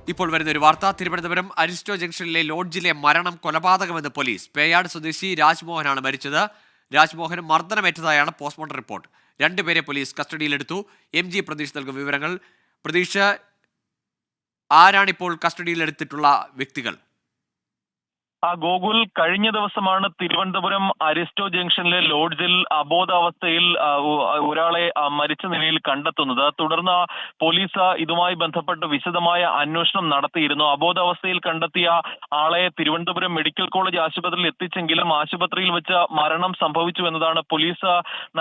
ഇപ്പോൾ വരുന്ന ഒരു വാർത്ത. തിരുവനന്തപുരം അരിസ്റ്റോ ജംഗ്ഷനിലെ ലോഡ്ജിലെ മരണം കൊലപാതകമെന്ന് പോലീസ്. പേയാട് സ്വദേശി രാജ്മോഹനാണ് മരിച്ചത്. രാജ്മോഹന് മർദ്ദനമേറ്റതായാണ് പോസ്റ്റ്മോർട്ടം റിപ്പോർട്ട്. രണ്ടുപേരെ പോലീസ് കസ്റ്റഡിയിലെടുത്തു. MG പ്രതീഷ് നൽകും വിവരങ്ങൾ. പ്രതീഷ്, ആരാണിപ്പോൾ കസ്റ്റഡിയിലെടുത്തിട്ടുള്ള വ്യക്തികൾ? ഗോകുൽ, കഴിഞ്ഞ ദിവസമാണ് തിരുവനന്തപുരം അരിസ്റ്റോ ജംഗ്ഷനിലെ ലോഡ്ജിൽ അബോധാവസ്ഥയിൽ ഒരാളെ മരിച്ച നിലയിൽ കണ്ടെത്തുന്നത്. തുടർന്ന് പോലീസ് ഇതുമായി ബന്ധപ്പെട്ട് വിശദമായ അന്വേഷണം നടത്തിയിരുന്നു. അബോധാവസ്ഥയിൽ കണ്ടെത്തിയ ആളെ തിരുവനന്തപുരം മെഡിക്കൽ കോളേജ് ആശുപത്രിയിൽ എത്തിച്ചെങ്കിലും ആശുപത്രിയിൽ വെച്ച് മരണം സംഭവിച്ചു എന്നതാണ് പോലീസ്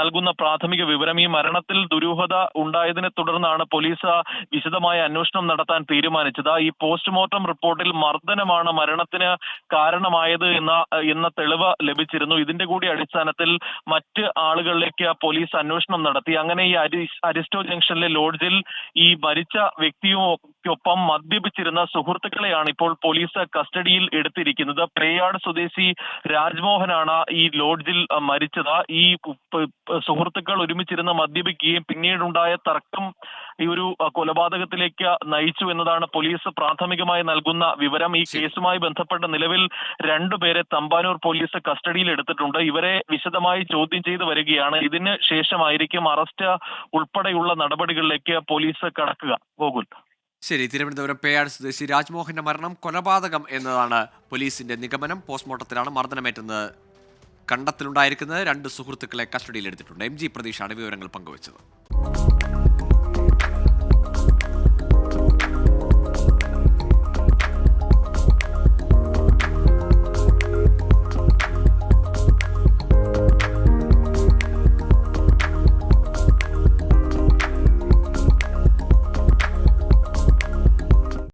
നൽകുന്ന പ്രാഥമിക വിവരം. ഈ മരണത്തിൽ ദുരൂഹത ഉണ്ടായതിനെ തുടർന്നാണ് പോലീസ് വിശദമായ അന്വേഷണം നടത്താൻ തീരുമാനിച്ചത്. ഈ പോസ്റ്റ്മോർട്ടം റിപ്പോർട്ടിൽ മർദ്ദനമാണ് മരണത്തിന് കാരണമായത് എന്ന തെളിവ് ലഭിച്ചിരുന്നു. ഇതിന്റെ കൂടി അടിസ്ഥാനത്തിൽ മറ്റ് ആളുകളിലേക്ക് പോലീസ് അന്വേഷണം നടത്തി. അങ്ങനെ ഈ അരിസ്റ്റോ ജംഗ്ഷനിലെ ലോഡ്ജിൽ ഈ മരിച്ച വ്യക്തിയൊപ്പം മദ്യപിച്ചിരുന്ന സുഹൃത്തുക്കളെയാണ് ഇപ്പോൾ പോലീസ് കസ്റ്റഡിയിൽ എടുത്തിരിക്കുന്നത്. പേയാട് സ്വദേശി രാജ്മോഹനാണ് ഈ ലോഡ്ജിൽ മരിച്ചത്. ഈ സുഹൃത്തുക്കൾ ഒരുമിച്ചിരുന്ന് മദ്യപിക്കുകയും പിന്നീടുണ്ടായ തർക്കം ഈ ഒരു കൊലപാതകത്തിലേക്ക് നയിച്ചു എന്നതാണ് പോലീസ് പ്രാഥമികമായി നൽകുന്ന വിവരം. ഈ കേസുമായി ബന്ധപ്പെട്ട നിലവിൽ രണ്ടുപേരെ തമ്പാനൂർ പോലീസ് കസ്റ്റഡിയിൽ എടുത്തിട്ടുണ്ട്. ഇവരെ വിശദമായി ചോദ്യം ചെയ്ത് വരികയാണ്. ഇതിന് ശേഷമായിരിക്കും അറസ്റ്റ് ഉൾപ്പെടെയുള്ള നടപടികളിലേക്ക് പോലീസ് കടക്കുക. ഗോകുൽ. ശരി, തിരുവനന്തപുരം പേയാട് സ്വദേശി രാജ്മോഹന്റെ മരണം കൊലപാതകം എന്നതാണ് പോലീസിന്റെ നിഗമനം. പോസ്റ്റ്മോർട്ടത്തിലാണ് മർദ്ദനമേറ്റെന്ന് കണ്ടെത്തലുണ്ടായിരിക്കുന്നത്. രണ്ട് സുഹൃത്തുക്കളെ കസ്റ്റഡിയിലെടുത്തിട്ടുണ്ട്. MG പ്രതീഷാണ് വിവരങ്ങൾ പങ്കുവച്ചത്.